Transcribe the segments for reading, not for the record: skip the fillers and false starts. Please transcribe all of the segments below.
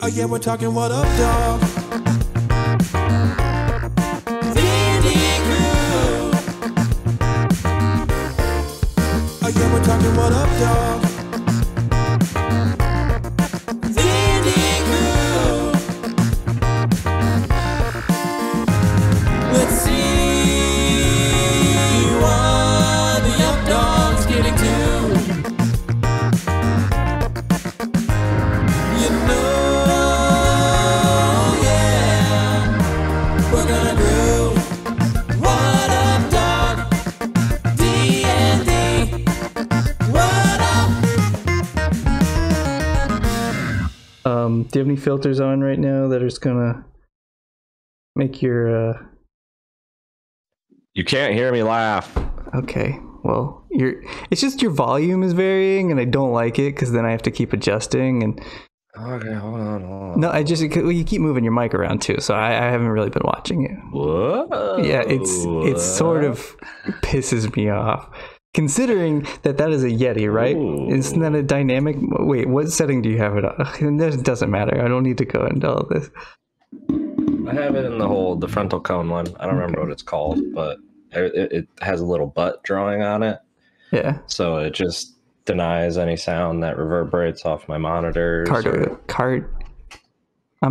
Oh yeah, we're talking what up, dog? D&D crew. Oh yeah, we're talking what up, dog? D&D crew. Let's see what the UpDawgs getting to. You know. Do you have any filters on right now that are just gonna make your You can't hear me laugh. Okay, well, it's just your volume is varying and I don't like it because then I have to keep adjusting and Okay, hold on. No, you keep moving your mic around too, so I haven't really been watching it. Whoa. Yeah, it's sort of pisses me off. Considering that is a Yeti, right? Ooh. Isn't that a dynamic? Wait, what setting do you have it on? It doesn't matter. I don't need to go into all this. I have it in the frontal cone one. I don't remember what it's called, but it has a little butt drawing on it. Yeah. So it just denies any sound that reverberates off my monitors. I'm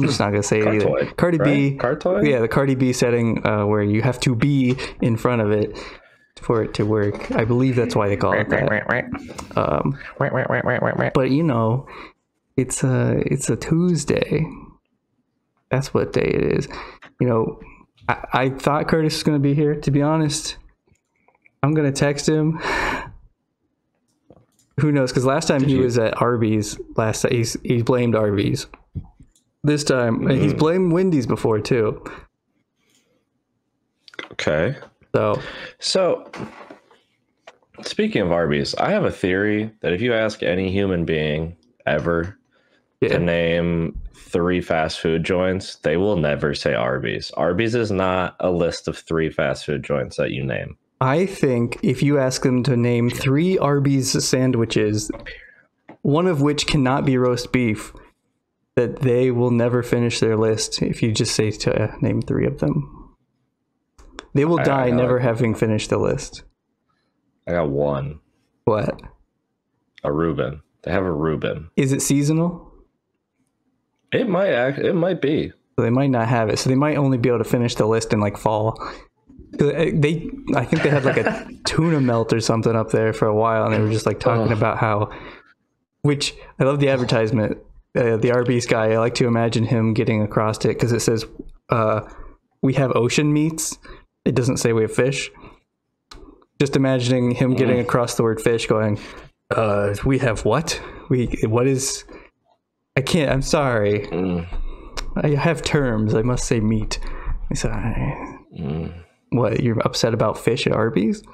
just not gonna say it either. Cardi B. Cartoid? Yeah, the Cardi B setting where you have to be in front of it for it to work. I believe that's why they call it that. But you know, it's a Tuesday. That's what day it is. You know, I thought Curtis was gonna be here. To be honest, I'm gonna text him. Who knows? Because last time he was at Arby's. Last time he blamed Arby's. This time he's blamed Wendy's before too. Okay. So, speaking of Arby's, I have a theory that if you ask any human being ever to name 3 fast food joints, they will never say Arby's. Arby's is not a list of 3 fast food joints that you name. I think if you ask them to name 3 Arby's sandwiches, one of which cannot be roast beef, that they will never finish their list if you just say to name 3 of them. They will die never having finished the list. I got one. What? A Reuben. They have a Reuben. Is it seasonal? It might be. So they might not have it. So they might only be able to finish the list in like fall. I think they had like a tuna melt or something up there for a while, and they were just like talking about how, which I love the advertisement. The Arby's guy, I like to imagine him getting across it because it says, we have ocean meats. It doesn't say we have fish. Just imagining him getting across the word fish going, we have what? What is, I'm sorry. I have terms. I must say meat. I said, what, you're upset about fish at Arby's?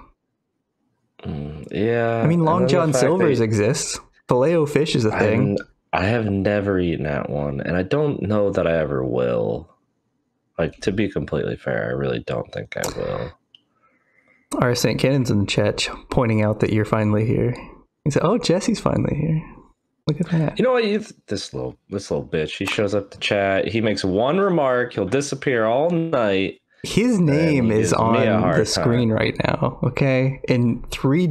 Yeah. I mean, Long John Silver's exists. Filet-O-Fish is a thing. I have never eaten at one, and I don't know that I ever will. Like, to be completely fair, I really don't think I will. Our St. Cannon's in the chat pointing out that you're finally here. He said, oh, Jesse's finally here. Look at that. You know what? This little bitch, he shows up to chat. He makes one remark. He'll disappear all night. His name is on the screen right now, okay? In 5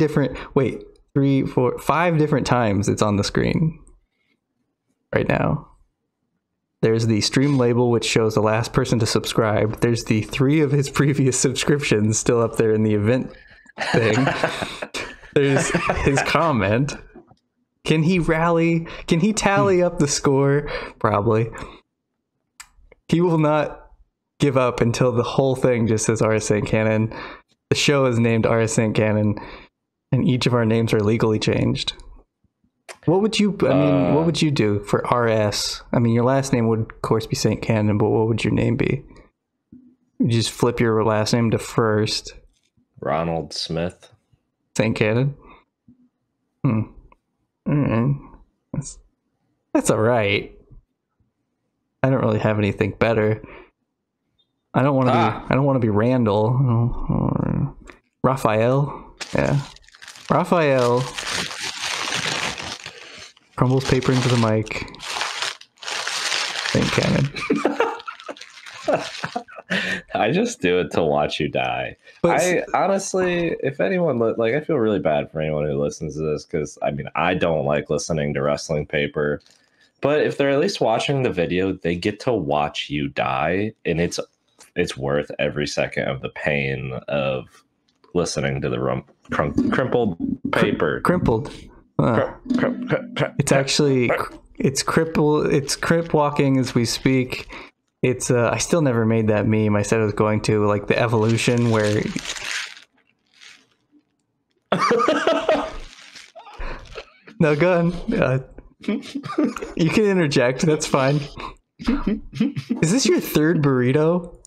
different times it's on the screen right now. There's the stream label, which shows the last person to subscribe. There's the 3 of his previous subscriptions still up there in the event thing. There's his comment. Can he rally? Can he tally up the score? Probably. He will not give up until the whole thing just says R. St. Cannon. The show is named R. St. Cannon, and each of our names are legally changed. What would you do for RS? I mean, your last name would, of course, be St. Cannon, but what would your name be? You just flip your last name to first. Ronald Smith. St. Cannon? That's all right. I don't really have anything better. I don't want to be Randall. Raphael. Yeah. Raphael crumbles paper into the mic. Think canon. I just do it to watch you die. But I honestly, if anyone like, I feel really bad for anyone who listens to this because I mean, I don't like listening to Wrestling Paper, but if they're at least watching the video, they get to watch you die, and it's worth every second of the pain of listening to the crumpled paper. Crimpled. It's actually it's crippled. It's crip walking as we speak. It's I still never made that meme. I said I was going to, like the evolution where no, go ahead. You can interject. That's fine. Is this your third burrito?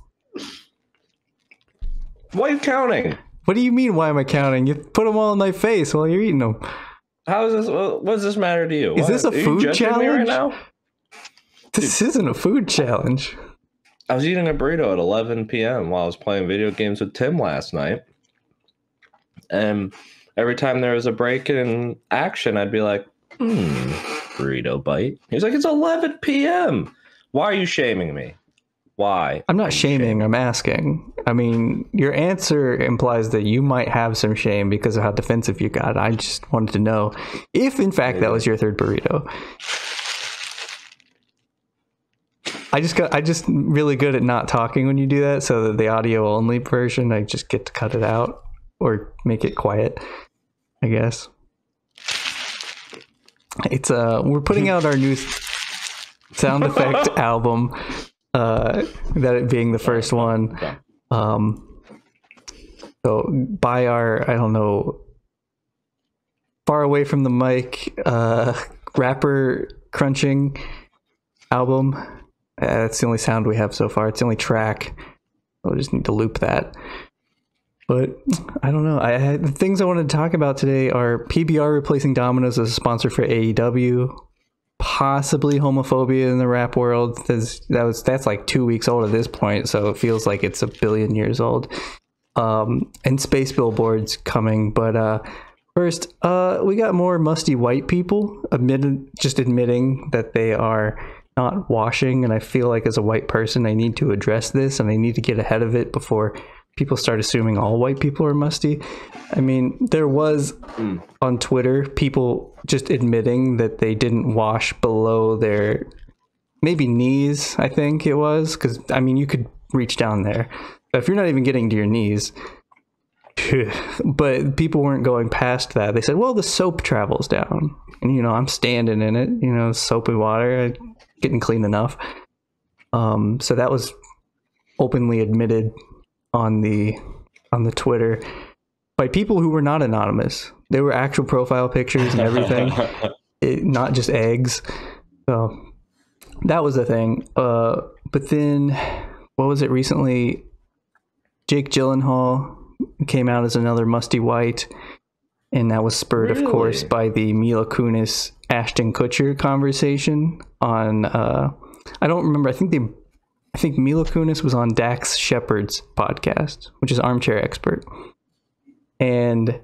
Why are you counting? What do you mean? Why am I counting? You put them all in my face while you're eating them. How is this? What does this matter to you? Is this a food challenge right now? This isn't a food challenge. I was eating a burrito at 11 p.m. while I was playing video games with Tim last night. And every time there was a break in action, I'd be like, burrito bite. He was like, it's 11 p.m. Why are you shaming me? Why? I'm not shaming. I'm asking. I mean, your answer implies that you might have some shame because of how defensive you got. I just wanted to know if, in fact, that was your third burrito. I just really good at not talking when you do that, so that the audio only version, I just get to cut it out or make it quiet, I guess. It's we're putting out our new sound effect album, that it being the first one. So buy our, I don't know, far away from the mic rapper crunching album. That's the only sound we have so far. It's the only track. We'll just need to loop that. But I don't know. The things I wanted to talk about today are PBR replacing Domino's as a sponsor for AEW. Possibly homophobia in the rap world. That's like 2 weeks old at this point, so it feels like it's a billion years old. And space billboards coming. But first, we got more musty white people admitting that they are not washing, and I feel like as a white person I need to address this, and I need to get ahead of it before people start assuming all white people are musty. I mean, there was on Twitter people just admitting that they didn't wash below their maybe knees, I think it was, because I mean you could reach down there, but if you're not even getting to your knees. But people weren't going past that. They said, well, the soap travels down, and you know, I'm standing in it, you know, soapy water, getting clean enough. So that was openly admitted on the Twitter by people who were not anonymous. They were actual profile pictures and everything, not just eggs. So that was the thing. But then, what was it recently? Jake Gyllenhaal came out as another musty white, and that was spurred, of course, by the Mila Kunis Ashton Kutcher conversation on I don't remember. I think Mila Kunis was on Dax Shepard's podcast, which is Armchair Expert. And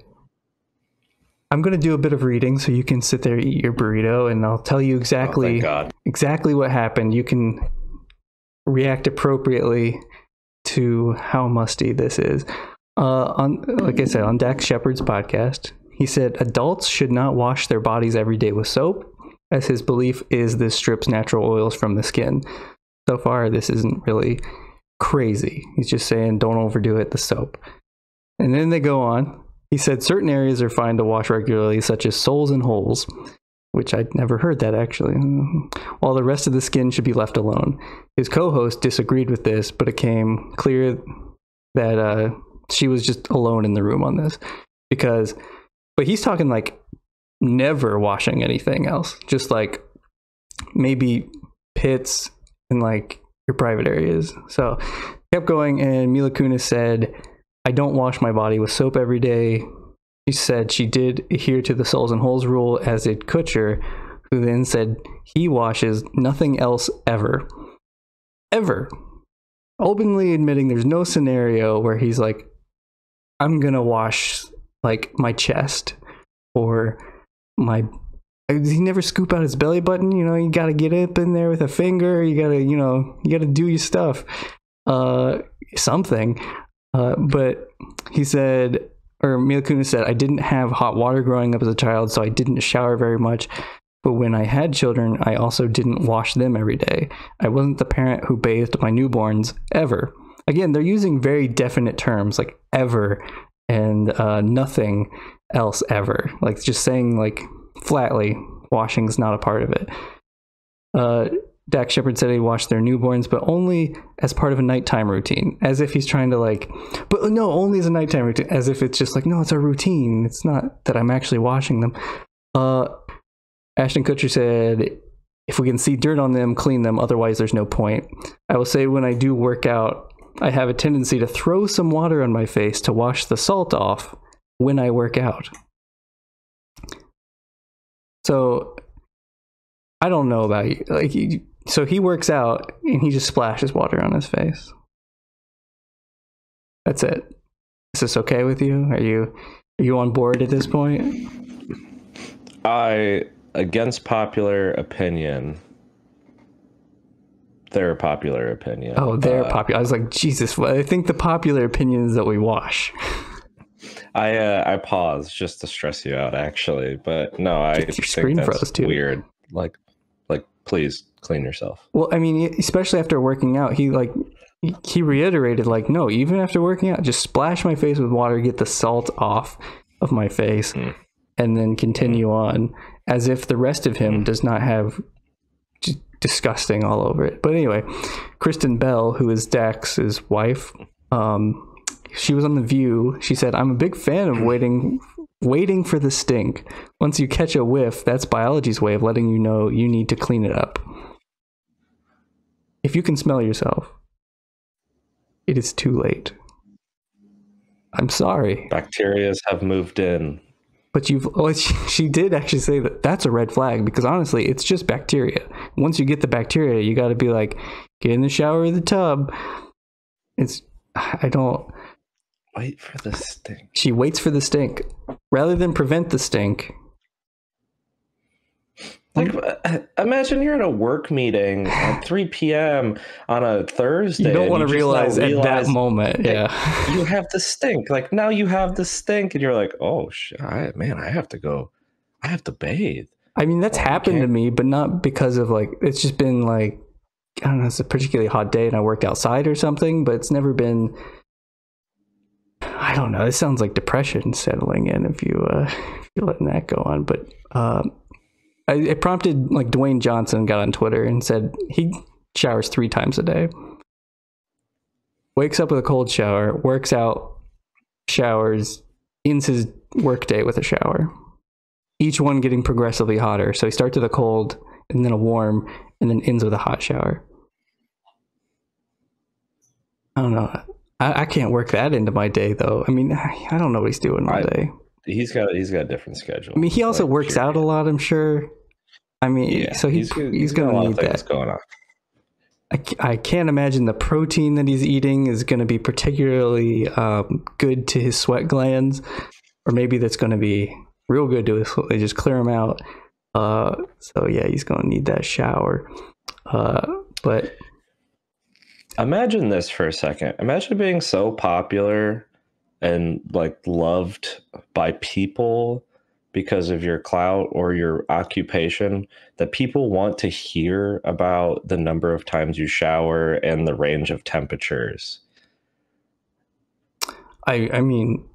I'm going to do a bit of reading so you can sit there, eat your burrito, and I'll tell you exactly what happened. You can react appropriately to how musty this is. Like I said, on Dax Shepard's podcast, he said adults should not wash their bodies every day with soap, as his belief is this strips natural oils from the skin. So far, this isn't really crazy. He's just saying don't overdo it, the soap. And then they go on. He said certain areas are fine to wash regularly, such as soles and holes, which I'd never heard that actually, while the rest of the skin should be left alone. His co-host disagreed with this, but it came clear that she was just alone in the room on this. But he's talking like never washing anything else, just like maybe pits in like your private areas. So kept going, and Mila Kunis said, I don't wash my body with soap every day. She said she did adhere to the soles and holes rule, as did Kutcher, who then said he washes nothing else ever. Ever. Openly admitting there's no scenario where he's like, I'm gonna wash like my chest or my Does he never scoop out his belly button? You know, you got to get up in there with a finger. You got to, you know, you got to do your stuff. Something. But he said, or Mila Kunis said, I didn't have hot water growing up as a child, so I didn't shower very much. But when I had children, I also didn't wash them every day. I wasn't the parent who bathed my newborns ever. Again, they're using very definite terms like ever and nothing else ever. Like just saying like flatly, washing's not a part of it. Dak Shepard said he washed their newborns, but only as part of a nighttime routine, as if he's trying to like, but no, only as a nighttime routine, as if it's just like, no, it's a routine. It's not that I'm actually washing them. Ashton Kutcher said, if we can see dirt on them, clean them. Otherwise, there's no point. I will say when I do work out, I have a tendency to throw some water on my face to wash the salt off when I work out. So I don't know about you. Like, so he works out and he just splashes water on his face. That's it. Is this okay with you? Are you on board at this point? Against popular opinion. Their popular opinion. Oh, their popular. I was like, Jesus, I think the popular opinion is that we wash. I paused just to stress you out, actually, but no, I think that's weird. Like, please clean yourself. Well, I mean, especially after working out, he reiterated, like, no, even after working out, just splash my face with water, get the salt off of my face, and then continue on, as if the rest of him does not have just disgusting all over it. But anyway, Kristen Bell, who is Dax's wife, she was on The View. She said, I'm a big fan of waiting for the stink. Once you catch a whiff, that's biology's way of letting you know you need to clean it up. If you can smell yourself, it is too late. I'm sorry. Bacterias have moved in. But she did actually say that that's a red flag, because honestly, it's just bacteria. Once you get the bacteria, you got to be like, get in the shower or the tub. I don't... Wait for the stink. She waits for the stink rather than prevent the stink. Like, imagine you're in a work meeting at 3 p.m. on a Thursday. You don't want to realize at that moment, yeah. You have the stink. Like, now you have the stink, and you're like, oh, shit, man, I have to go. I have to bathe. I mean, that's happened to me, but not because of, like, it's just been, like, I don't know, it's a particularly hot day, and I worked outside or something, but it's never been... I don't know. It sounds like depression settling in if you're letting that go on. But it prompted, like, Dwayne Johnson got on Twitter and said he showers 3 times a day. Wakes up with a cold shower, works out, showers, ends his workday with a shower. Each one getting progressively hotter. So he starts with a cold, and then a warm, and then ends with a hot shower. I don't know. I can't work that into my day, though. I mean, I don't know what he's doing all day. He's got a different schedule. I mean, he also works out a lot, I'm sure. I mean, yeah, so he's going to need that. Going on. I can't imagine the protein that he's eating is going to be particularly good to his sweat glands, or maybe that's going to be real good to his. They just clear him out. So yeah, he's going to need that shower. But. Imagine this for a second. Imagine being so popular and like loved by people because of your clout or your occupation that people want to hear about the number of times you shower and the range of temperatures. I mean,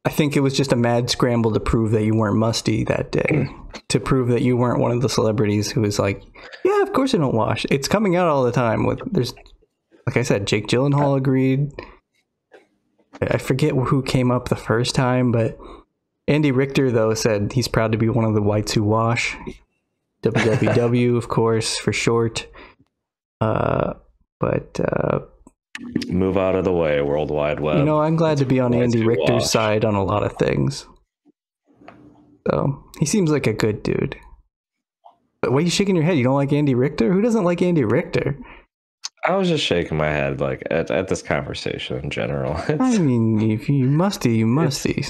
I think it was just a mad scramble to prove that you weren't musty that day, to prove that you weren't one of the celebrities who was like, yeah, of course I don't wash. It's coming out all the time. Like I said, Jake Gyllenhaal agreed. I forget who came up the first time, but Andy Richter, though, said he's proud to be one of the whites who wash. WWW, of course, for short. But move out of the way, World Wide Web. You know, I'm glad to be on Andy Richter's side on a lot of things. So he seems like a good dude. But why are you shaking your head? You don't like Andy Richter? Who doesn't like Andy Richter? I was just shaking my head, like at this conversation in general. I mean, if you musty, you musty.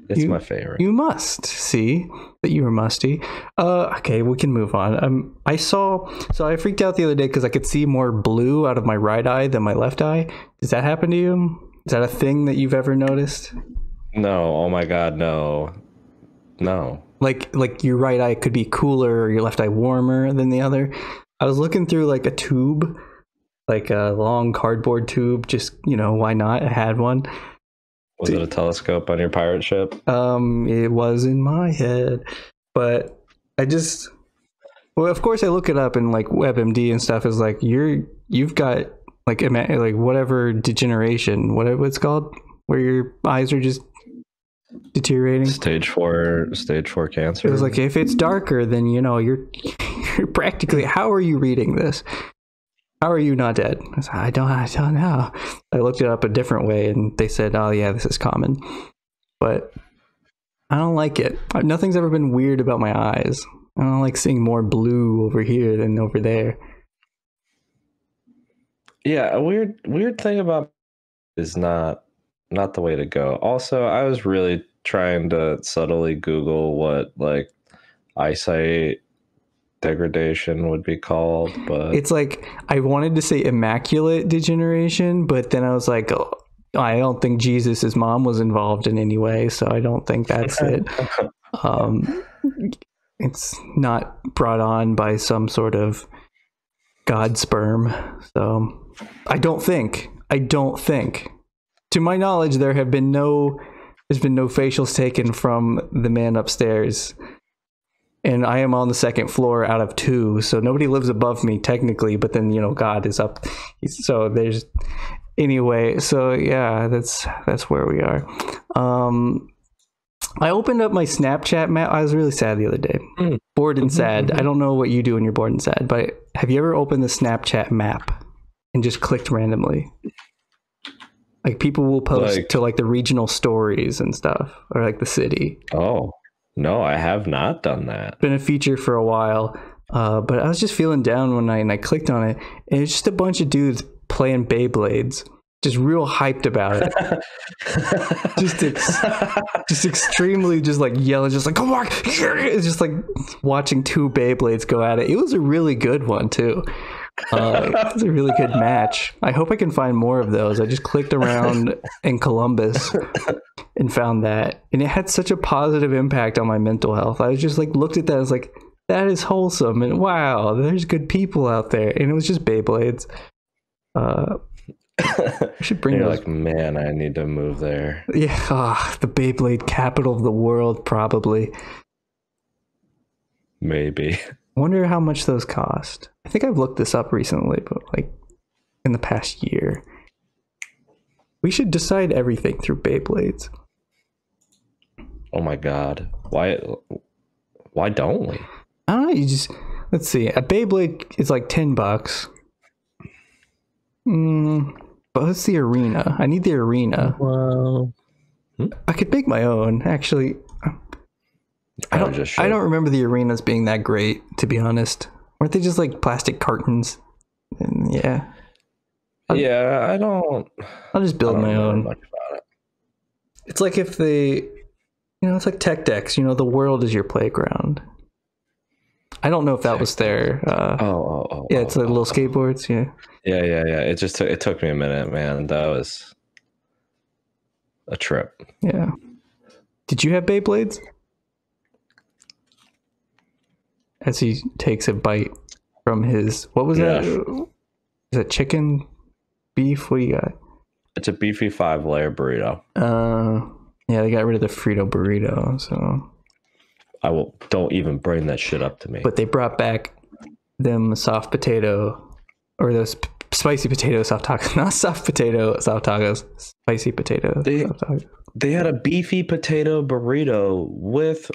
It's my favorite. You must see that you were musty. Okay, we can move on. I freaked out the other day because I could see more blue out of my right eye than my left eye. Does that happen to you? Is that a thing that you've ever noticed? No. Oh my God, no. No. Like your right eye could be cooler or your left eye warmer than the other. I was looking through like a tube, like a long cardboard tube. Just, why not? I had one. Was it a telescope on your pirate ship? It was in my head, but well, of course I look it up, and like WebMD and stuff is like you've got like whatever degeneration, whatever it's called, where your eyes are just deteriorating. Stage 4 cancer. It was like, if it's darker, then you're practically. How are you reading this? How are you not dead? I said, I don't know. I looked it up a different way, and they said, oh yeah, this is common. But I don't like it. Nothing's ever been weird about my eyes. I don't like seeing more blue over here than over there. Yeah, a weird thing about is not the way to go. Also, I was really trying to subtly Google what like eyesight degradation would be called, but it's like I wanted to say immaculate degeneration, but then I was like, oh, I don't think Jesus's mom was involved in any way, so I don't think that's it. It's not brought on by some sort of god sperm, so I don't think. To my knowledge, there's been no facials taken from the man upstairs. And I am on the second floor out of 2, so nobody lives above me technically, but then, God is up. So there's, anyway, so yeah, that's where we are. I opened up my Snapchat map. I was really sad the other day. Bored and sad. I don't know what you do when you're bored and sad, but have you ever opened the Snapchat map and just clicked randomly? Like people will post to like the regional stories and stuff, or like the city. Oh. No, I have not done that. It's been a feature for a while, but I was just feeling down one night and I clicked on it, and it's just a bunch of dudes playing Beyblades, just real hyped about it. just extremely just like yelling, just like, come on! It's just like watching 2 Beyblades go at it. It was a really good one too. It was a really good match. I hope I can find more of those. I just clicked around in Columbus and found that, and it had such a positive impact on my mental health. I was just like looked at that, I was like, that is wholesome, and wow, there's good people out there. And it was just Beyblades. I should bring those. Like, man, I need to move there. Yeah, the Beyblade capital of the world, probably. Maybe. I wonder how much those cost. I think I've looked this up recently, but like in the past year. We should decide everything through Beyblades. Oh my God. Why don't we? I don't know, let's see. A Beyblade is like $10. But what's the arena? I need the arena. Well, I could make my own, actually. I don't remember the arenas being that great, to be honest. Weren't they just like plastic cartons? And yeah. I'll just build my own. Much about it. It's like if it's like Tech Decks, the world is your playground. I don't know if that was there. Yeah, it's like little skateboards, yeah. Yeah. It took me a minute, man. That was a trip. Yeah. Did you have Beyblades? As he takes a bite from his, what was that? Is it chicken, beef? What do you got? It's a beefy 5-layer burrito. Yeah, they got rid of the Frito burrito, so don't even bring that shit up to me. But they brought back them soft potato, or those spicy potato soft tacos. Not soft potato soft tacos, spicy potato soft tacos. They had a beefy potato burrito with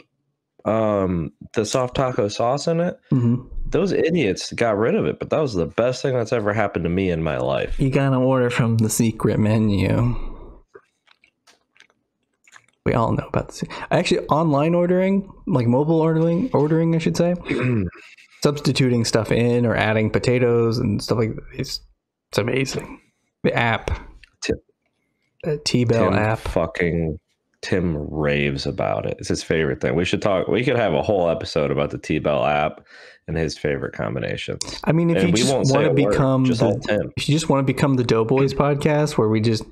the soft taco sauce in it. Mm-hmm. Those idiots got rid of it, but that was the best thing that's ever happened to me in my life. You gotta order from the secret menu. We all know about this. Actually, online ordering, like mobile ordering, I should say, substituting stuff in or adding potatoes and stuff like that. It's amazing. The app, T-Bell app. Fucking Tim raves about it. It's his favorite thing. We should talk. We could have a whole episode about the T-Bell app and his favorite combinations. I mean, if you just want to become if you just want to become the Doughboys podcast where we just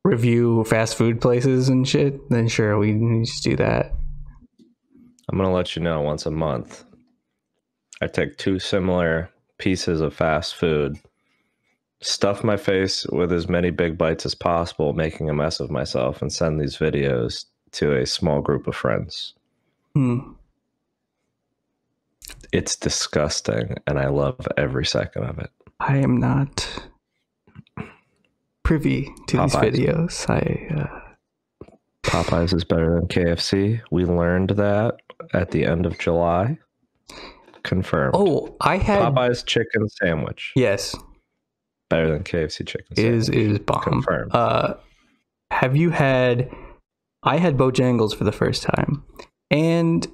review fast food places and shit, then sure, we need to do that. I'm gonna let you know once a month. I take 2 similar pieces of fast food, stuff my face with as many big bites as possible, making a mess of myself, and send these videos to a small group of friends. It's disgusting, and I love every second of it. I am not privy to Popeyes. these videos. Popeyes is better than KFC. We learned that at the end of July. Confirmed. Oh, I had Popeyes chicken sandwich. Yes. Better than KFC chicken sandwich. Is bomb. Confirmed. Have you had... I had Bojangles for the first time. And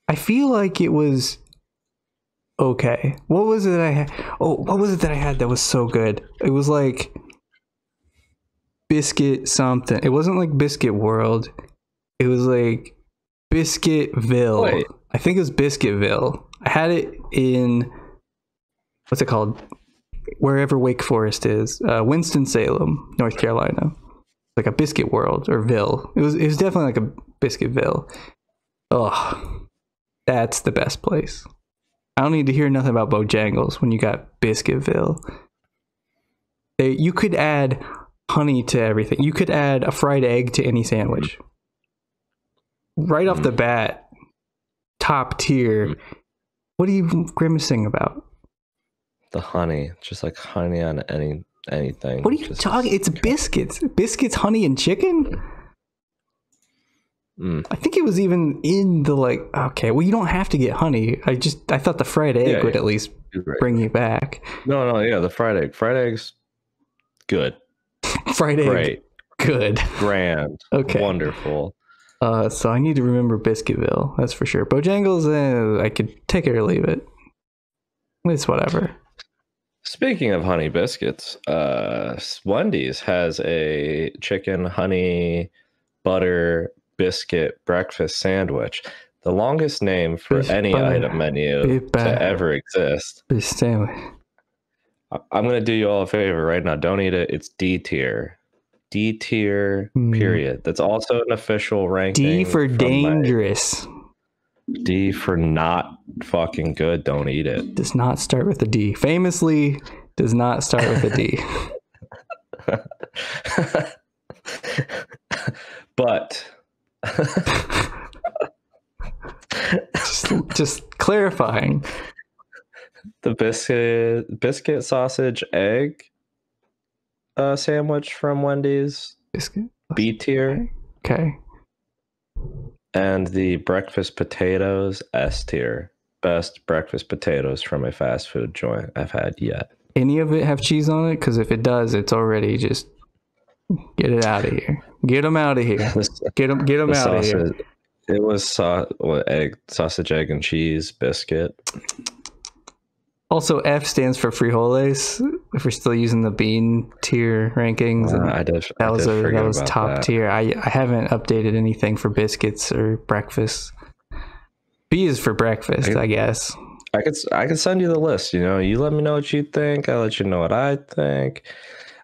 I feel like it was okay. What was it that I had? Oh, what was it that I had that was so good? It was like biscuit something. It wasn't like Biscuit World. It was like Biscuitville. Wait. I think it was Biscuitville. I had it in, what's it called? Wherever Wake Forest is. Winston-Salem, North Carolina. Like a Biscuit World or Ville. It was definitely like a Biscuitville. Oh, that's the best place. I don't need to hear nothing about Bojangles when you got Biscuitville. You could add honey to everything. You could add a fried egg to any sandwich. Right off the bat, top tier. What are you grimacing about? The honey. Just like honey on anything. What are you talking? It's biscuits. Biscuits, honey, and chicken? I think it was even in the okay, well, you don't have to get honey. I thought the fried egg would at least bring you back. No, yeah, the fried egg. Fried egg's good. Fried egg. Great. Good. Grand. Okay. Wonderful. So I need to remember Biscuitville, that's for sure. Bojangles, I could take it or leave it. It's whatever. Speaking of honey biscuits, Wendy's has a chicken honey butter biscuit breakfast sandwich. The longest name for any item menu to ever exist. I'm going to do you all a favor right now. Don't eat it. It's D tier. D tier, period. That's also an official ranking. D for dangerous. D for not fucking good. Don't eat it. Does not start with a D. Famously, does not start with a D. But just clarifying. The biscuit sausage egg sandwich from Wendy's, biscuit B tier. Okay. And the breakfast potatoes, S tier. Best breakfast potatoes from a fast food joint I've had yet. Any of it have cheese on it? Because if it does, it's already just get it out of here. Get them out of here. Get them out of here. It was sausage, egg, and cheese biscuit. Also, F stands for frijoles. If we're still using the bean tier rankings, that was top tier. I haven't updated anything for biscuits or breakfast. B is for breakfast, I guess. I could send you the list. You let me know what you think. I let you know what I think.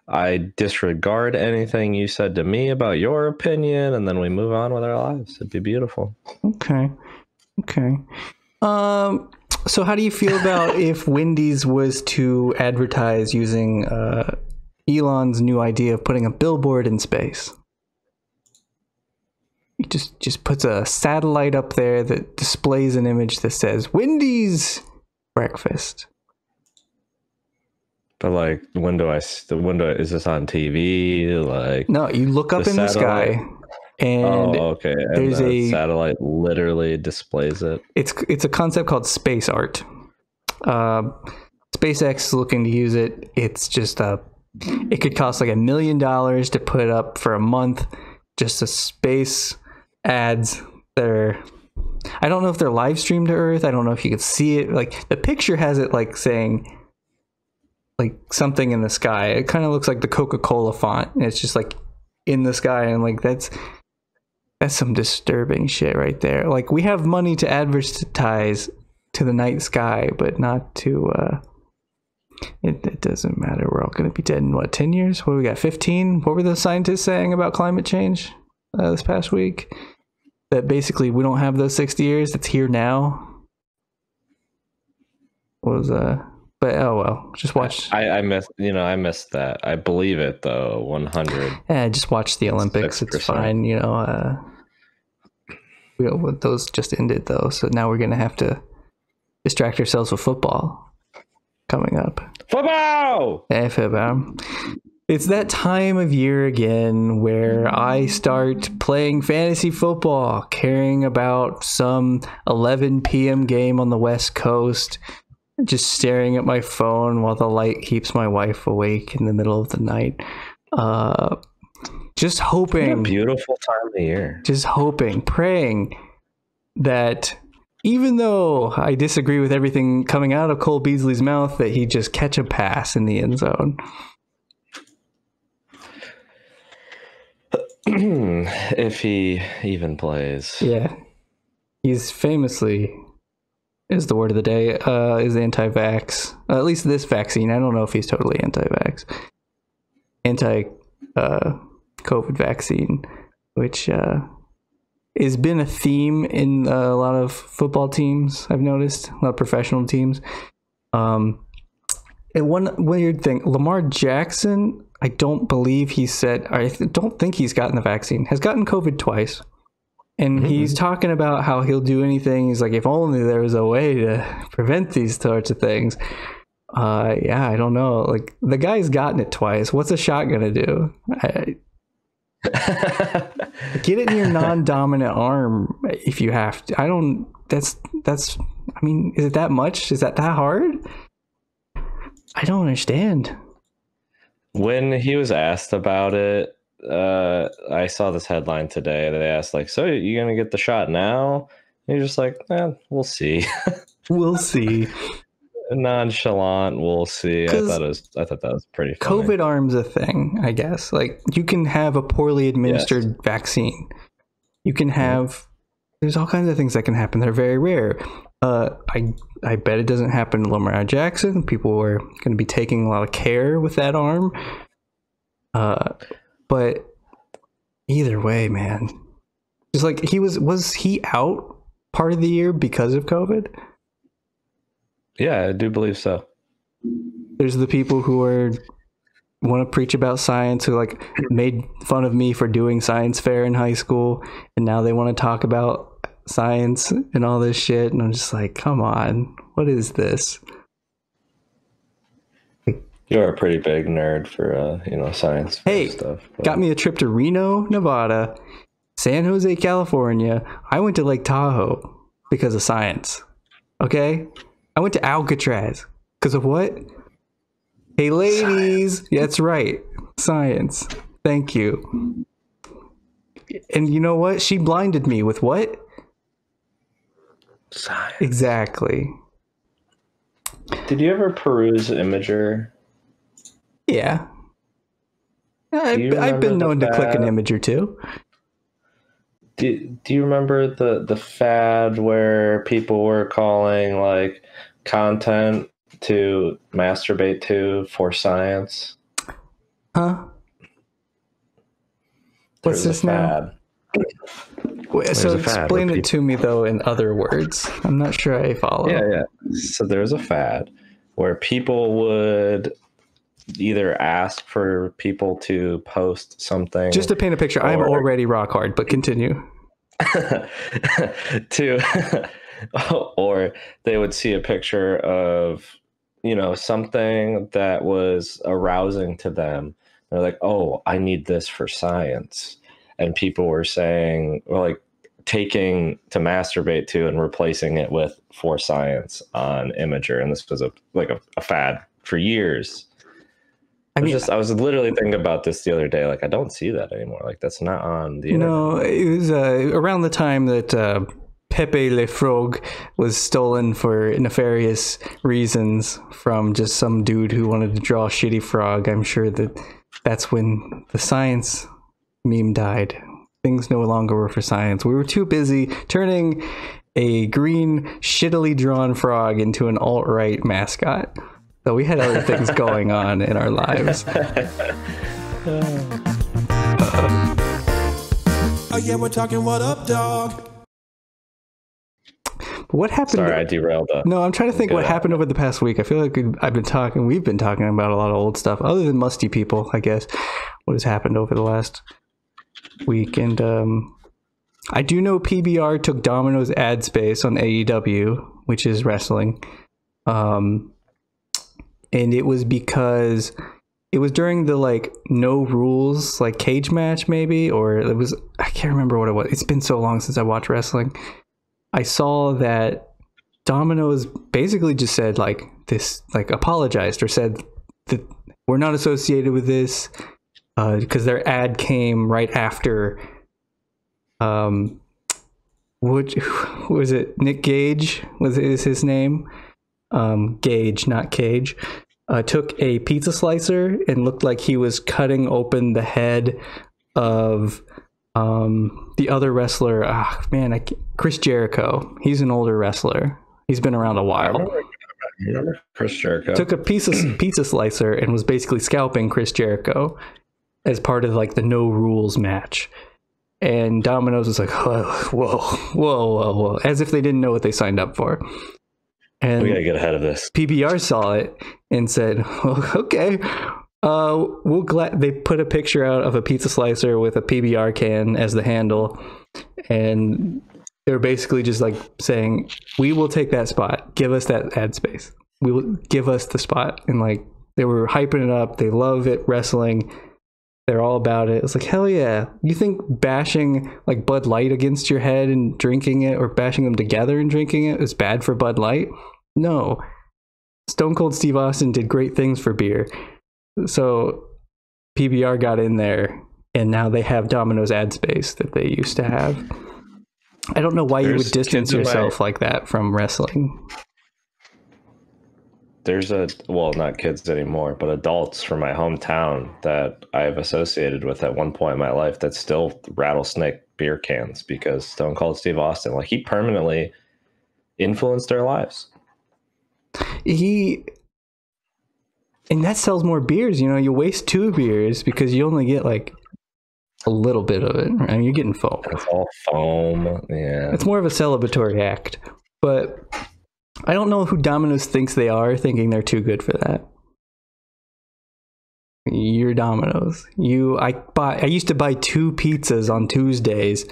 I disregard anything you said to me about your opinion, and then we move on with our lives. It'd be beautiful. Okay. So how do you feel about if Wendy's was to advertise using Elon's new idea of putting a billboard in space? He just puts a satellite up there that displays an image that says Wendy's breakfast. But is this on TV? No, you look up in the sky. And okay. And there's a satellite literally displays it. It's a concept called space art. SpaceX is looking to use it. It's just it could cost like $1 million to put up for a month. Just a space ads that are. I don't know if they're live streamed to Earth. I don't know if you could see it. Like the picture has it like saying like something in the sky. It kind of looks like the Coca-Cola font. And it's just like in the sky, and like that's some disturbing shit right there. Like, we have money to advertise to the night sky, but not to it doesn't matter. We're all going to be dead in what, 10 years? What, we got 15? What were the scientists saying about climate change this past week? That basically we don't have those 60 years. It's here now. But oh well, just watch. I missed that. I believe it though. 100. Yeah, just watch the Olympics. 6%. It's fine. Those just ended though, so now we're gonna have to distract ourselves with football coming up. Football. Hey, football. It's that time of year again where I start playing fantasy football, caring about some 11 p.m. game on the West Coast. Just staring at my phone while the light keeps my wife awake in the middle of the night. Just hoping. What a beautiful time of the year. Just hoping, praying that even though I disagree with everything coming out of Cole Beasley's mouth, that he just catch a pass in the end zone. If he even plays. Yeah. He's famously, is the word of the day, is anti-vax. At least this vaccine. I don't know if he's totally anti-vax. Anti-COVID vaccine, which has been a theme in a lot of football teams, I've noticed. A lot of professional teams. And one weird thing, Lamar Jackson, I don't believe he said, I don't think he's gotten the vaccine, has gotten COVID twice. And he's talking about how he'll do anything. He's like, if only there was a way to prevent these sorts of things. Yeah, I don't know. Like, the guy's gotten it twice. What's a shot gonna do? Get it in your non-dominant arm if you have to. That's I mean, is it that much? Is that hard? I don't understand. When he was asked about it, I saw this headline today. They asked, like, so you gonna get the shot now? And you're just like, we'll see. We'll see. Nonchalant, we'll see. I thought that was pretty funny. COVID arm's a thing, I guess. Like, you can have a poorly administered vaccine. You can have, there's all kinds of things that can happen. They're very rare. I bet it doesn't happen to Lamar Jackson. People were going to be taking a lot of care with that arm. But either way, man, just like was he out part of the year because of COVID? Yeah, I do believe so. There's the people who want to preach about science, who like made fun of me for doing science fair in high school, and now they want to talk about science and all this shit, and I'm just like, come on, what is this? You're a pretty big nerd for science stuff. But got me a trip to Reno, Nevada, San Jose, California. I went to Lake Tahoe because of science. Okay? I went to Alcatraz because of what? Hey ladies, science. That's right. Science. Thank you. And you know what? She blinded me with what? Science. Exactly. Did you ever peruse Imager? Yeah. I've been known to click an image or two. Do you remember the fad where people were calling like content to masturbate to for science? Huh? What's this now? So explain it to me though in other words. I'm not sure I follow. Yeah. So there's a fad where people would either ask for people to post something. Just to paint a picture, I'm already rock hard, but continue. Or they would see a picture of, something that was arousing to them. They're like, oh, I need this for science. And people were saying, well, like, taking to masturbate to and replacing it with for science on Imager. And this was a fad for years. I was literally thinking about this the other day. Like, I don't see that anymore. Like, that's not on the internet. No, it was around the time that Pepe Le Frog was stolen for nefarious reasons from just some dude who wanted to draw a shitty frog. I'm sure that's when the science meme died. Things no longer were for science. We were too busy turning a green, shittily drawn frog into an alt-right mascot. So we had other things going on in our lives. Oh yeah, we're talking what up, dog? What happened? Sorry, I derailed that. No, I'm trying to think what happened over the past week. I feel like we've been talking about a lot of old stuff, other than Musty people, I guess. What has happened over the last week? And I do know PBR took Domino's ad space on AEW, which is wrestling. And it was because it was during the like no rules like cage match maybe, or it was, I can't remember what it was. It's been so long since I watched wrestling. I saw that Domino's basically just said like this, like apologized or said that we're not associated with this because their ad came right after what was it? Nick Gage is his name. Gage, not Cage. Took a pizza slicer and looked like he was cutting open the head of the other wrestler. Chris Jericho. He's an older wrestler. He's been around a while. I remember Chris Jericho. Took a pizza slicer and was basically scalping Chris Jericho as part of like the no rules match. And Domino's was like, whoa, as if they didn't know what they signed up for. And we gotta get ahead of this. PBR saw it and said, well, okay, they put a picture out of a pizza slicer with a PBR can as the handle. And they're basically just like saying, we will take that spot. Give us that ad space. We will give us the spot. And like, they were hyping it up. They love it. Wrestling. They're all about it. It's like, hell yeah. You think bashing like Bud Light against your head and drinking it, or bashing them together and drinking it, is bad for Bud Light? No. Stone Cold Steve Austin did great things for beer. So PBR got in there, and now they have Domino's ad space that they used to have. I don't know why you would distance yourself like that from wrestling. There's not kids anymore, but adults from my hometown that I've associated with at one point in my life that still rattlesnake beer cans because Stone Cold Steve Austin, like, he permanently influenced their lives. And that sells more beers. You know, you waste 2 beers because you only get like a little bit of it. I mean, you're getting foam. It's all foam. Yeah. It's more of a celebratory act. But I don't know who Domino's thinks they are, thinking they're too good for that. You're Domino's. I used to buy 2 pizzas on Tuesdays.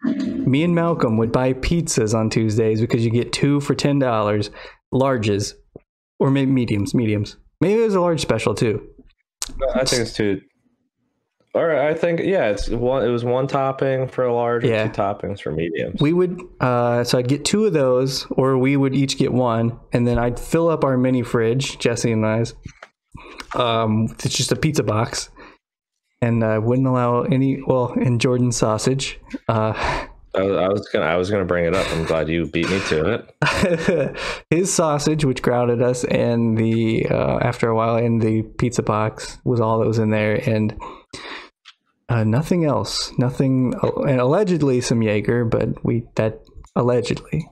Me and Malcolm would buy pizzas on Tuesdays because you get 2 for $10, larges, or maybe mediums. Maybe there's a large special too. No, I think it's 2. Or I think, yeah, it was 1 topping for a large, and 2 toppings for mediums. We would, so I'd get 2 of those, or we would each get 1, and then I'd fill up our mini fridge, Jesse and I's. It's just a pizza box, and I wouldn't allow and Jordan's sausage. I was gonna bring it up. I'm glad you beat me to it. His sausage, which grounded us, and after a while, and the pizza box was all that was in there, and nothing else. Nothing, and allegedly some Jaeger, but allegedly.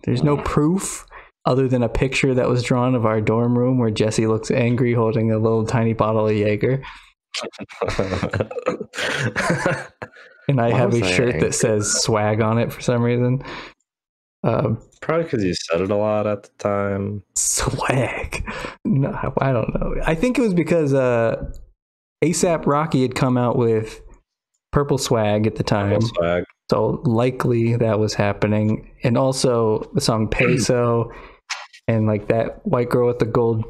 There's no proof other than a picture that was drawn of our dorm room where Jesse looks angry holding a little tiny bottle of Jaeger. And I have a shirt that says swag on it for some reason. Probably because you said it a lot at the time. Swag. No, I don't know. I think it was because ASAP Rocky had come out with Purple Swag at the time. Purple Swag. So likely that was happening. And also the song Peso and like that white girl with the gold,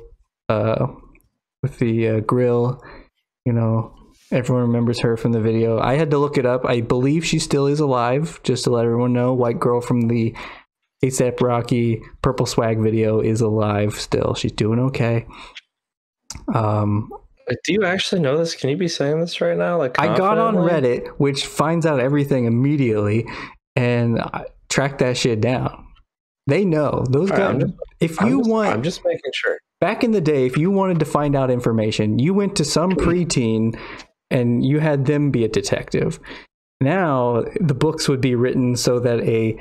with the grill, you know, everyone remembers her from the video. I had to look it up. I believe she still is alive, just to let everyone know. White girl from the ASAP Rocky Purple Swag video is alive still. She's doing okay. Do you actually know this? Can you be saying this right now? Like, I got on Reddit, which finds out everything immediately, and I tracked that shit down. They know. Those guys. I'm just making sure. Back in the day, if you wanted to find out information, you went to some preteen and you had them be a detective. Now the books would be written so that a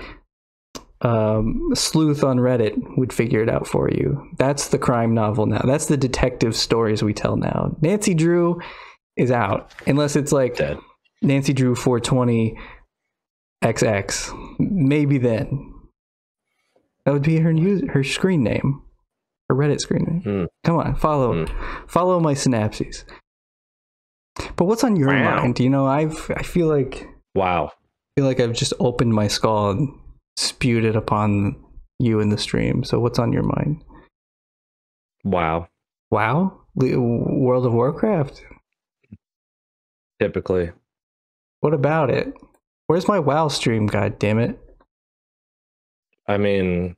sleuth on Reddit would figure it out for you. That's the crime novel now. That's the detective stories we tell now. Nancy Drew is out, unless it's like dead. Nancy Drew 420 XX. Maybe then that would be her screen name, her Reddit screen name. Come on, follow my synapses. But what's on your mind? You know, I feel like I've just opened my skull and spewed it upon you in the stream. So what's on your mind? Wow. World of Warcraft. Typically. What about it? Where's my WoW stream? God damn it! I mean,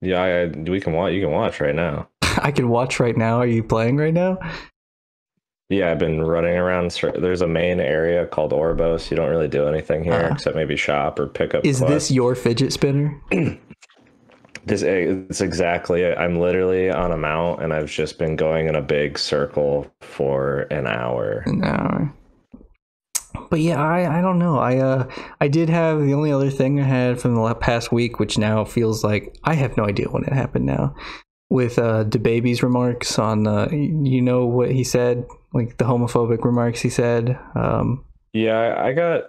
yeah, you can watch right now. I can watch right now. Are you playing right now? Yeah, I've been running around. There's a main area called Orbos. You don't really do anything here except maybe shop or pick up. Is this your fidget spinner? It's exactly it. I'm literally on a mount, and I've just been going in a big circle for an hour. But yeah, I don't know. I did have the only other thing I had from the past week, which now feels like I have no idea when it happened now, with DaBaby's remarks on you know what he said, like the homophobic remarks he said. Yeah, I got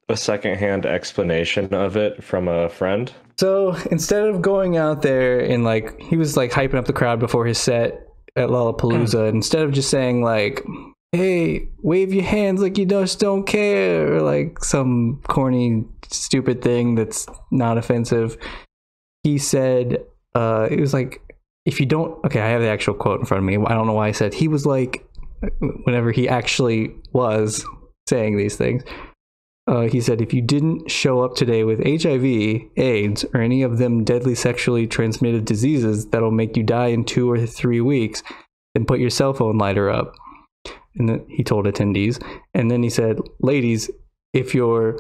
a secondhand explanation of it from a friend. So instead of going out there and like he was like hyping up the crowd before his set at Lollapalooza, instead of just saying like, hey, wave your hands like you just don't care, or like some corny stupid thing that's not offensive, he said it was like, if you don't, okay, I have the actual quote in front of me. I don't know why I said, he was like, whenever he actually was saying these things, he said, if you didn't show up today with HIV, AIDS, or any of them deadly sexually transmitted diseases that'll make you die in 2 or 3 weeks, then put your cell phone lighter up. And then he told attendees. And then he said, ladies, if you're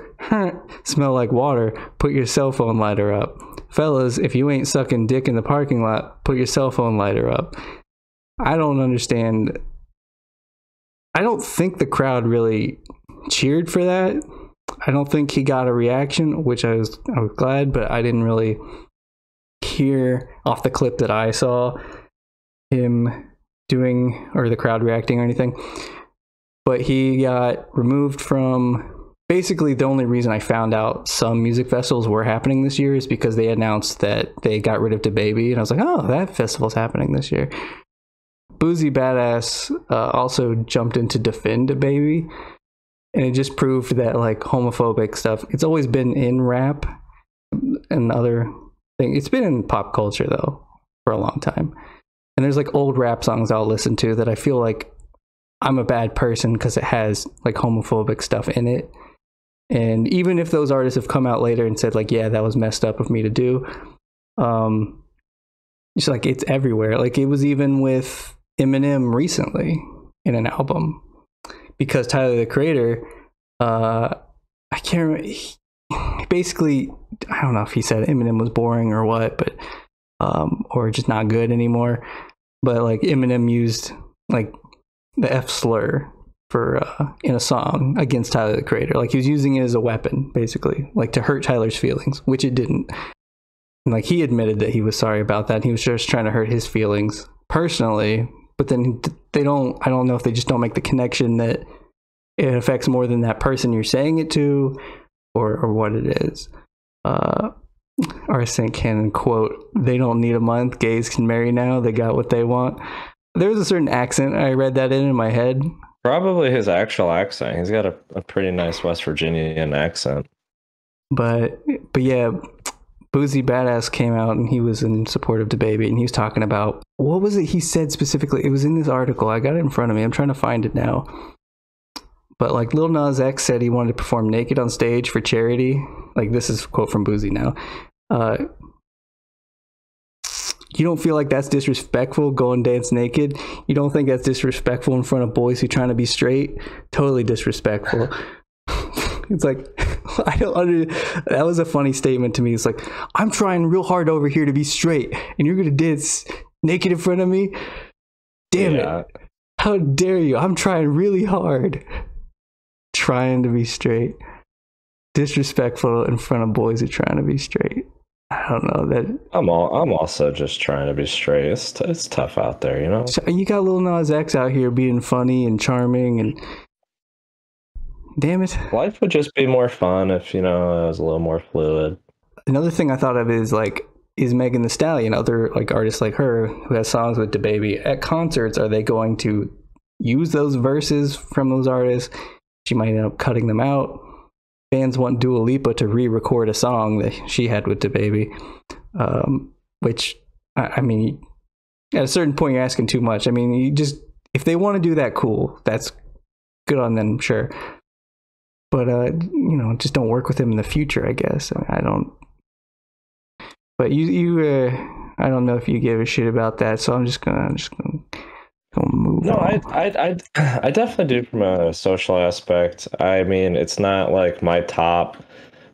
smell like water, put your cell phone lighter up. Fellas, if you ain't sucking dick in the parking lot, put your cell phone lighter up. I don't understand. I don't think the crowd really cheered for that. I don't think he got a reaction, which I was glad, but I didn't really hear off the clip that I saw him doing, or the crowd reacting or anything. But he got removed from, basically the only reason I found out some music festivals were happening this year is because they announced that they got rid of DaBaby, and I was like, oh, that festival's happening this year. Boozy Badass also jumped in to defend DaBaby, and it just proved that like homophobic stuff, it's always been in rap and other things. It's been in pop culture though for a long time. And there's like old rap songs I'll listen to that I feel like I'm a bad person because it has like homophobic stuff in it. And even if those artists have come out later and said like, yeah, that was messed up of me to do, it's like it's everywhere. Like it was even with Eminem recently in an album, because Tyler the Creator, I can't remember, basically, I don't know if he said Eminem was boring or what, but or just not good anymore. But like Eminem used like the F slur for in a song against Tyler the Creator. Like he was using it as a weapon, basically, like to hurt Tyler's feelings, which it didn't. And like he admitted that he was sorry about that. He was just trying to hurt his feelings personally. But then I don't know if they just don't make the connection that it affects more than that person you're saying it to, or what it is. Arsenic Cannon quote, they don't need a month, gays can marry now, they got what they want. There was a certain accent I read that in my head. Probably his actual accent. He's got a pretty nice West Virginian accent. But yeah, Boozy Badass came out and he was in support of DaBaby, and he was talking about, what was it he said specifically? It was in this article. I got it in front of me. I'm trying to find it now. But like Lil Nas X said he wanted to perform naked on stage for charity. Like this is a quote from Boozy now. You don't feel like that's disrespectful, go and dance naked? You don't think that's disrespectful in front of boys who are trying to be straight? Totally disrespectful. It's like, that was a funny statement to me. It's like, I'm trying real hard over here to be straight, and you're going to dance naked in front of me? Damn it. How dare you? I'm trying really hard. Trying to be straight. Disrespectful in front of boys who are trying to be straight. I don't know that. I'm also just trying to be straight. It's tough out there, you know. You got Lil Nas X out here being funny and charming, and damn it, life would just be more fun if it was a little more fluid. Another thing I thought of is Megan Thee Stallion, other like artists like her who has songs with DaBaby at concerts. Are they going to use those verses from those artists? She might end up cutting them out. Fans want Dua Lipa to re-record a song that she had with DaBaby, which, I mean, at a certain point, you're asking too much. I mean, if they want to do that, cool. That's good on them, sure. But, just don't work with him in the future, I guess. I don't. But I don't know if you give a shit about that, so I'm just gonna move on. I definitely do from a social aspect. I mean, it's not like my top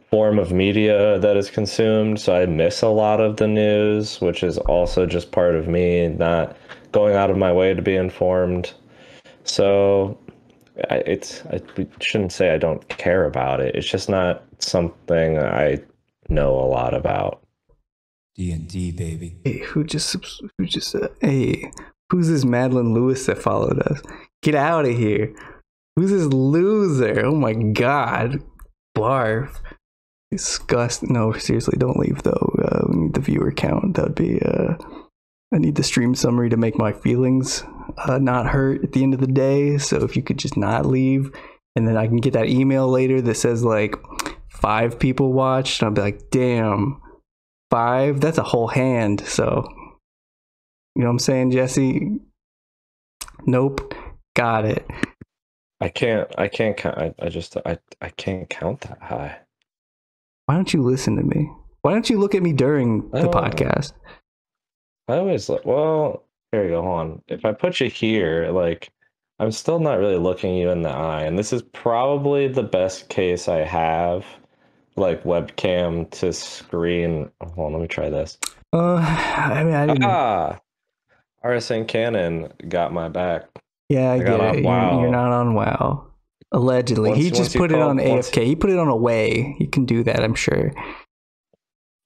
form of media that is consumed, so I miss a lot of the news, which is also just part of me not going out of my way to be informed. So I shouldn't say I don't care about it. It's just not something I know a lot about. D&D, baby. Hey, who's this Madeline Lewis that followed us? Get out of here. Who's this loser? Oh my god. Barf. Disgust. No, seriously, don't leave though. We need the viewer count. That would be, I need the stream summary to make my feelings not hurt at the end of the day. So if you could just not leave, and then I can get that email later that says like 5 people watched. I'll be like, damn, 5? That's a whole hand. So, you know what I'm saying, Jesse? Nope. Got it. I can't count. I can't count that high. Why don't you listen to me? Why don't you look at me during the podcast? I always well, here you go. Hold on. If I put you here, like, I'm still not really looking you in the eye, and this is probably the best case I have, like webcam to screen. Hold on, let me try this. I mean, I didn't. RSN Cannon got my back. Yeah, I get it. Wow. You're not on WoW. Allegedly. He just put it on AFK. He put it on Away. He can do that, I'm sure.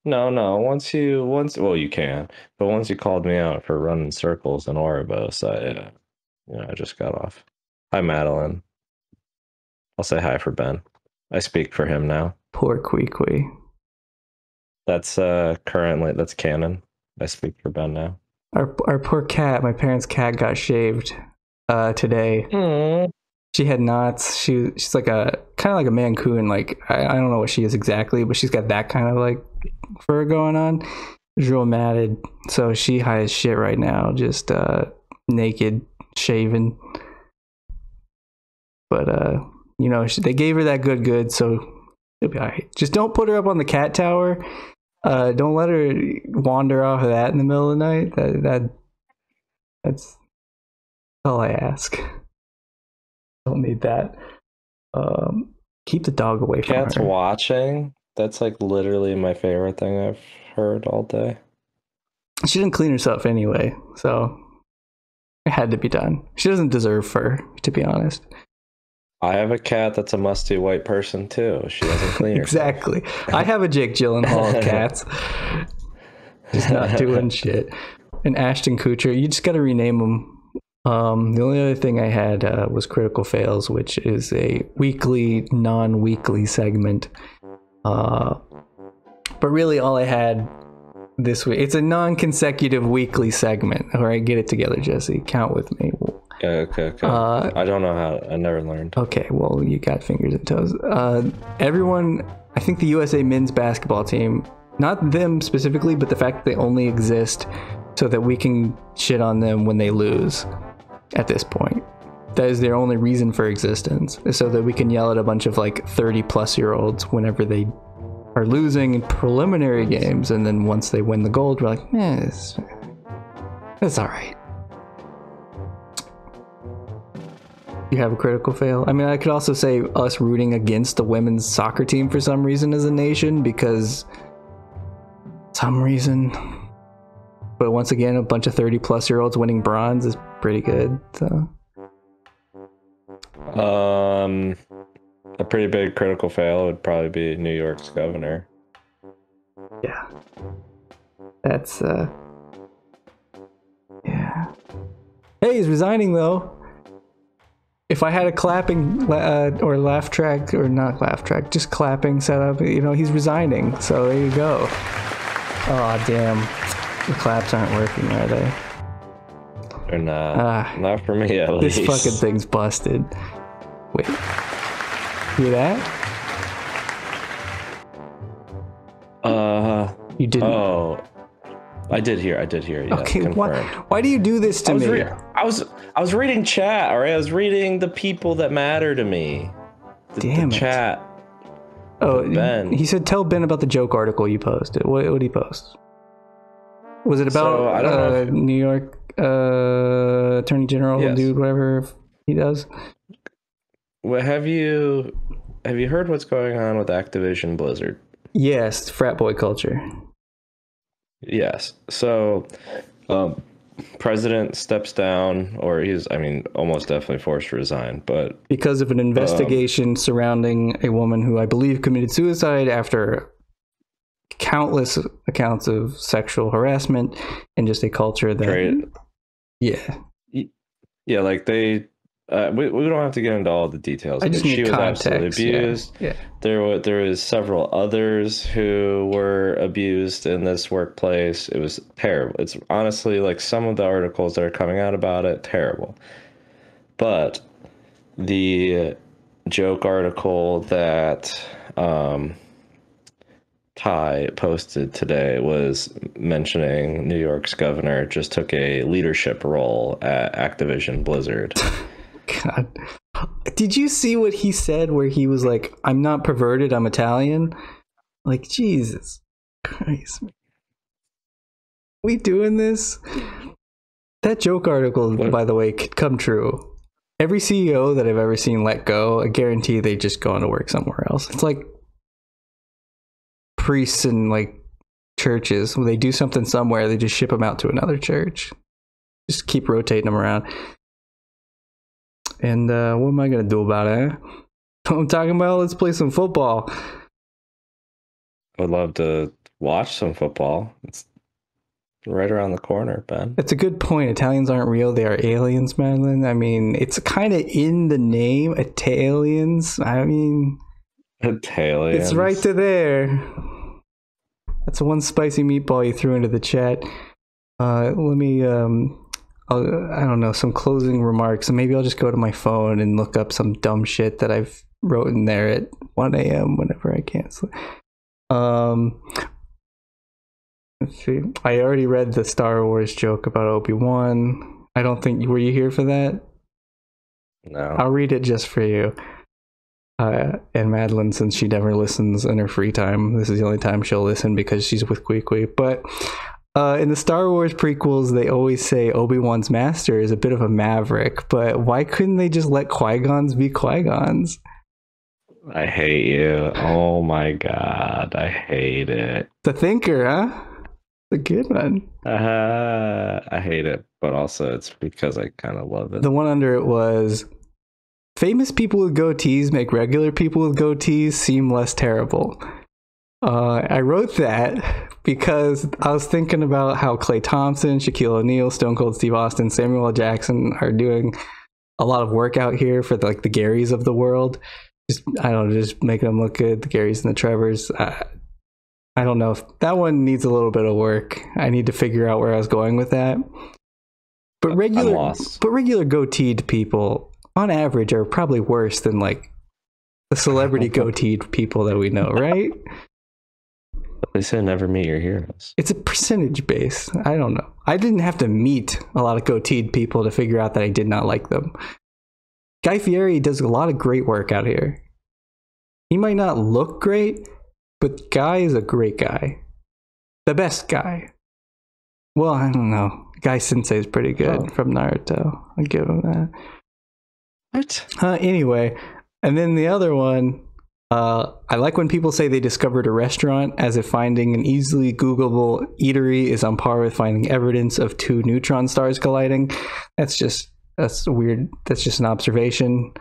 No. Well, you can. But once you called me out for running circles in Ouroboros, I just got off. Hi, Madeline. I'll say hi for Ben. I speak for him now. Poor Queequee. That's canon. I speak for Ben now. Our poor cat, my parents' cat got shaved today. Aww. She had knots. She's like a kind of like a Mancoon. Like I don't know what she is exactly, but she's got that kind of like fur going on. She's real matted. So she high as shit right now, just naked, shaven. But they gave her that good, so it'll be all right. Just don't put her up on the cat tower. Don't let her wander off of that in the middle of the night. That's all I ask. Don't need that. Keep the dog away from her. Cat's watching. That's like literally my favorite thing I've heard all day. She didn't clean herself anyway, so it had to be done. She doesn't deserve fur, to be honest. I have a cat that's a musty white person too. She doesn't clean herself. Exactly. I have a Jake Gyllenhaal of cats. Just not doing shit. And Ashton Kutcher, you just got to rename them. The only other thing I had was Critical Fails, which is a weekly, non-weekly segment. But really all I had this week, it's a non-consecutive weekly segment. All right, get it together, Jesse. Count with me. Okay. I don't know how. I never learned. Okay, well, you got fingers and toes. Everyone, I think the USA men's basketball team, not them specifically, but the fact that they only exist so that we can shit on them when they lose at this point. That is their only reason for existence, is so that we can yell at a bunch of like 30-plus-year-olds whenever they are losing in preliminary games, and then once they win the gold, we're like, it's all right. You have a critical fail? I mean, I could also say us rooting against the women's soccer team for some reason as a nation, because some reason. But once again, a bunch of 30-plus-year-olds winning bronze is pretty good. So A pretty big critical fail would probably be New York's governor. Yeah. That's, yeah. Hey, he's resigning, though. If I had a clapping or laugh track, or not laugh track, just clapping set up, you know, he's resigning. So there you go. Oh, damn. The claps aren't working, are they? They're not. Not for me, at least. This fucking thing's busted. Wait. Hear that? You didn't? Oh. I did hear. Yeah, okay, why do you do this to me? I was reading chat, all right? I was reading the people that matter to me. Damn the it. Chat. Oh, Ben. He said tell Ben about the joke article you posted. What did he post? Was it about I don't know New York Attorney General, yes. dude, whatever he does? Well, have you heard what's going on with Activision Blizzard? Yes, frat boy culture. Yes. So, president steps down, or almost definitely forced to resign, but because of an investigation surrounding a woman who I believe committed suicide after countless accounts of sexual harassment and just a culture that, yeah, like they. We don't have to get into all the details. I just need she was context, absolutely abused. Yeah. There was several others who were abused in this workplace. It was terrible. It's honestly like some of the articles that are coming out about it, terrible. But the joke article that Ty posted today was mentioning New York's governor just took a leadership role at Activision Blizzard. God. Did you see what he said where he was like, I'm not perverted, I'm Italian? Like, Jesus Christ. We doing this? That joke article, by the way, could come true. Every CEO that I've ever seen let go, I guarantee they just go on to work somewhere else. It's like priests and like churches. When they do something somewhere, they just ship them out to another church. Just keep rotating them around. And what am I going to do about it? I'm talking about, let's play some football. I would love to watch some football. It's right around the corner, Ben. That's a good point. Italians aren't real. They are aliens, Madeline. I mean, it's kind of in the name, Italians. I mean, Italians. It's right to there. That's one spicy meatball you threw into the chat. Let me... I don't know, some closing remarks, and maybe I'll just go to my phone and look up some dumb shit that I've wrote in there at 1 a.m. whenever I can't sleep. Let's see. I already read the Star Wars joke about Obi-Wan. I don't think, were you here for that? No. I'll read it just for you. And Madeline, since she never listens in her free time, this is the only time she'll listen because she's with Kwee. But in the Star Wars prequels, they always say Obi-Wan's master is a bit of a maverick, but why couldn't they just let Qui-Gons be Qui-Gons? I hate you. Oh my God. I hate it. The thinker, huh? The good one. I hate it, but also it's because I kind of love it. The one under it was, famous people with goatees make regular people with goatees seem less terrible. I wrote that because I was thinking about how Klay Thompson, Shaquille O'Neal, Stone Cold Steve Austin, Samuel L. Jackson are doing a lot of work out here for the Garys of the world. Just making them look good. The Garys and the Trevors. I don't know if that one needs a little bit of work. I need to figure out where I was going with that. But regular goateed people, on average, are probably worse than like the celebrity goateed people that we know, right? They say never meet your heroes. It's a percentage base. I don't know. I didn't have to meet a lot of goateed people to figure out that I did not like them. Guy Fieri does a lot of great work out here. He might not look great, but Guy is a great guy. The best guy. Well, I don't know. Guy Sensei is pretty good from Naruto. I'll give him that. What? Anyway, and then the other one, I like when people say they discovered a restaurant, as if finding an easily Googleable eatery is on par with finding evidence of two neutron stars colliding. That's weird. That's just an observation.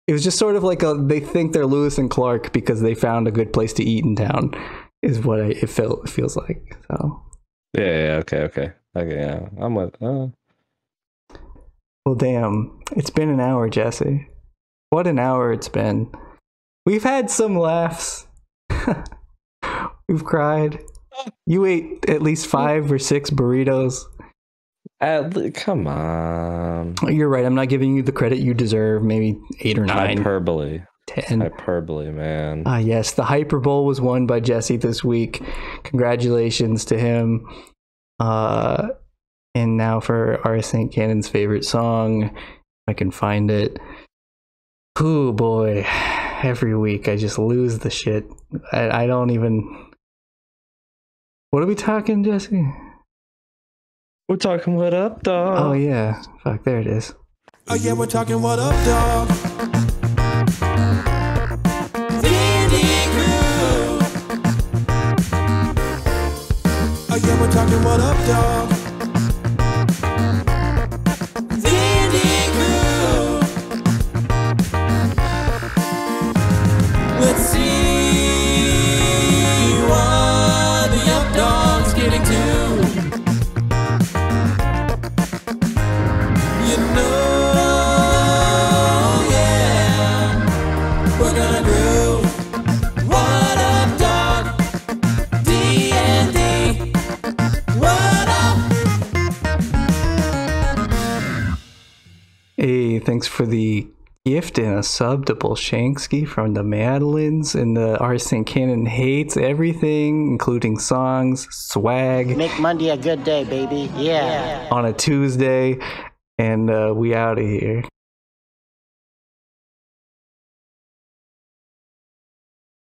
It was just sort of like they think they're Lewis and Clark because they found a good place to eat in town, is what it feels like. So. Yeah. Okay. Yeah, I'm with. Well, damn, it's been an hour, Jesse. What an hour it's been. We've had some laughs. We've cried. You ate at least 5 or 6 burritos. Come on. You're right. I'm not giving you the credit you deserve. Maybe 8 or 9. Hyperbole. 10. Hyperbole, man. Yes, the Hyper Bowl was won by Jesse this week. Congratulations to him. And now for our St. Cannon's favorite song, if I can find it. Oh boy, every week I just lose the shit. I don't even. What are we talking, Jesse? We're talking what up, dog. Oh yeah, fuck, there it is. Oh yeah, we're talking what up, dog. Oh yeah, we're talking what up, dog. Let's see what the UpDawgs getting to. You know, yeah, we're gonna do what up, dog? D&D. What up? Hey, thanks for the gift and a sub to Bolshansky from the Madelyns, and the R. St. Cannon hates everything, including songs, swag. Make Monday a good day, baby. Yeah. On a Tuesday, and we out of here.